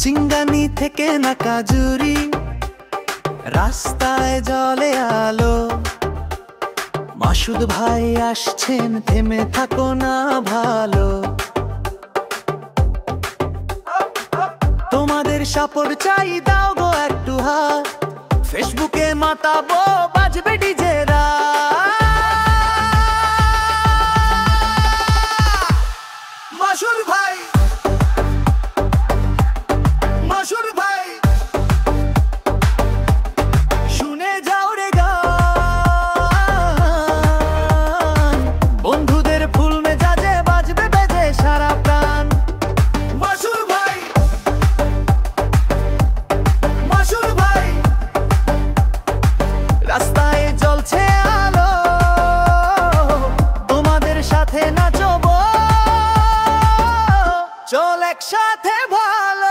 সিঙ্গানি থেকে নাকাজুরি, রাস্তায় জলে আলো। মাসুদ ভাই আসছেন, থেমে থাকো না ভালো। তোমাদের সাপোর্ট চাই, দাও গো একটু হাত। ফেসবুকে মাতাবো, বাজবে ডিজেরা। মাসুদ ভাই, মাসুদ ভাই, শুনে যাও রে গান। বন্ধুদের ফুল মেজাজে বাজবে বেজে সারা প্রাণ। মাসুদ ভাই, মাসুদ ভাই, রাস্তায় জ্বলছে আলো, তোমাদের সাথে নাচবো, চল একসাথে ভালো।